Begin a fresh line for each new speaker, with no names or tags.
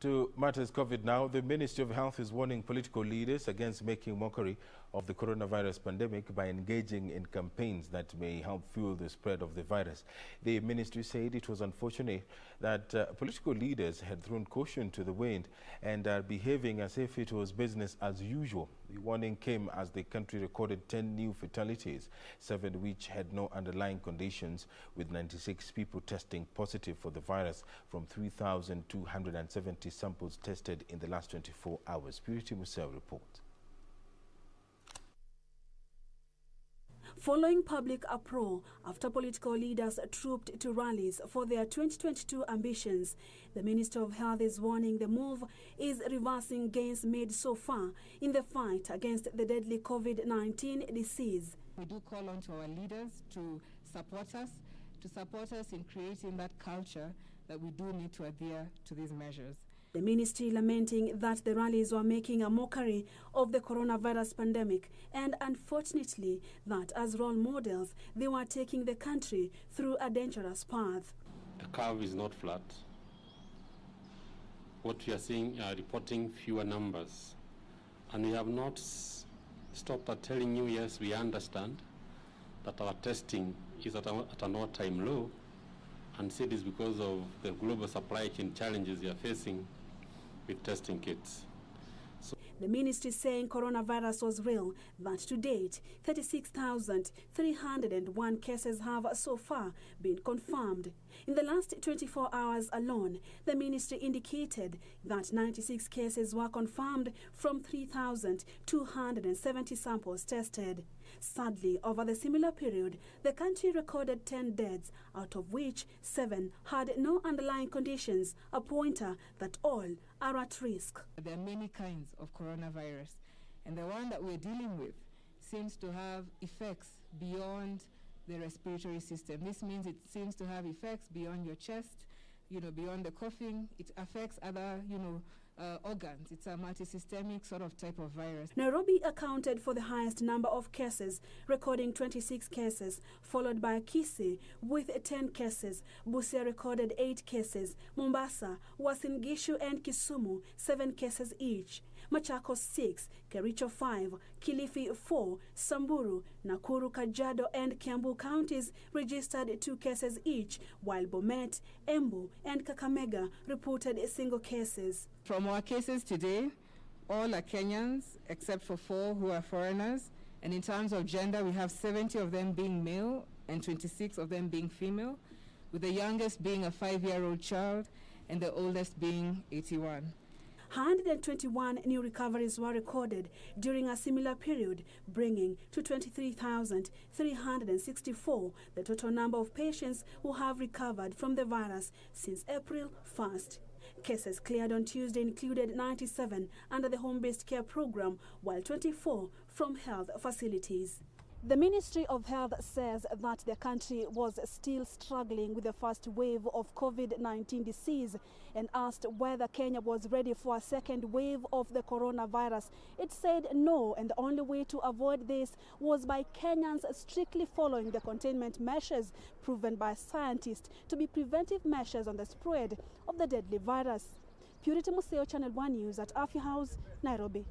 To matters COVID now, the Ministry of Health is warning political leaders against making mockery of the coronavirus pandemic by engaging in campaigns that may help fuel the spread of the virus. The ministry said it was unfortunate that political leaders had thrown caution to the wind and are behaving as if it was business as usual. The warning came as the country recorded 10 new fatalities, 7 which had no underlying conditions, with 96 people testing positive for the virus from 3,270 samples tested in the last 24 hours. Purity Musel reports.
Following public uproar after political leaders trooped to rallies for their 2022 ambitions, the Minister of Health is warning the move is reversing gains made so far in the fight against the deadly COVID-19 disease.
We do call on to our leaders to support us in creating that culture that we do need to adhere to these measures.
The ministry lamenting that the rallies were making a mockery of the coronavirus pandemic and unfortunately that as role models they were taking the country through a dangerous path.
The curve is not flat. What we are seeing are reporting fewer numbers, and we have not stopped at telling you, yes, we understand that our testing is at an all-time low, and it is because of the global supply chain challenges we are facing with testing kits.
The ministry saying coronavirus was real, that to date 36,301 cases have so far been confirmed. In the last 24 hours alone, the ministry indicated that 96 cases were confirmed from 3,270 samples tested. Sadly, over the similar period, the country recorded 10 deaths, out of which 7 had no underlying conditions, a pointer that all are at risk.
There are many kinds of coronavirus, and the one that we're dealing with seems to have effects beyond the respiratory system. This means it seems to have effects beyond your chest, beyond the coughing. It affects other, organs. It's a multisystemic sort of type of virus.
Nairobi accounted for the highest number of cases, recording 26 cases, followed by Kisii with 10 cases. Busia recorded 8 cases. Mombasa, Uasin Gishu and Kisumu, 7 cases each. Machakos 6, Kericho 5, Kilifi 4, Samburu, Nakuru, Kajiado and Kiambu counties registered 2 cases each, while Bomet, Embu and Kakamega reported single cases.
From our cases today, all are Kenyans except for 4 who are foreigners. And in terms of gender, we have 70 of them being male and 26 of them being female, with the youngest being a 5-year-old child and the oldest being 81.
121 new recoveries were recorded during a similar period, bringing to 23,364 the total number of patients who have recovered from the virus since April 1st. Cases cleared on Tuesday included 97 under the home-based care program, while 24 from health facilities. The Ministry of Health says that the country was still struggling with the first wave of COVID-19 disease and asked whether Kenya was ready for a second wave of the coronavirus. It said no, and the only way to avoid this was by Kenyans strictly following the containment measures proven by scientists to be preventive measures on the spread of the deadly virus. Purity Museo, Channel 1 News at Afya House, Nairobi.